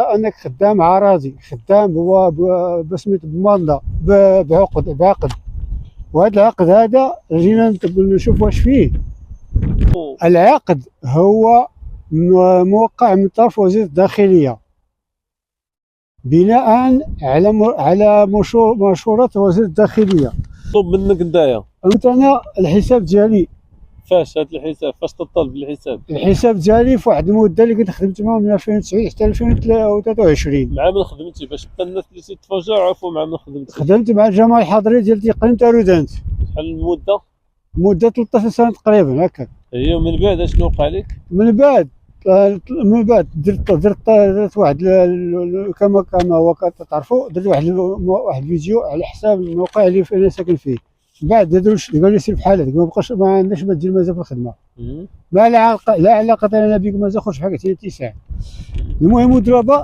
انك خدام عراضي، خدام بسميت بماندا، بعقد. وهذا العقد هذا جينا نشوف واش فيه. العقد هو موقع من طرف وزير الداخليه بناء على مشورات وزير الداخليه. طلب منك نتايا قلت انا الحساب ديالي فاش هاد الحساب، فاش تطلب الحساب ديالي في واحد المده اللي كنت خدمت معاهم من 2009 حتى 2023. مع من خدمتي؟ باش حتى الناس اللي تيتفرجوا يعرفوا مع من خدمتي. خدمت مع الجماعه الحضريه ديال تقريبا تارودانت. شحال المده؟ مده 13 سنه تقريبا هكا. هي من بعد شنو وقع لك؟ من بعد درت واحد كما هو كتعرفوا، درت واحد الفيديو على حساب الموقع اللي انا ساكن فيه. بعد قالوا لي سير بحالك، ما عندكش ما دير مازال في الخدمه. ما لا علاقه لنا بك، مازال خرج في حاجه تساعد. المهم دابا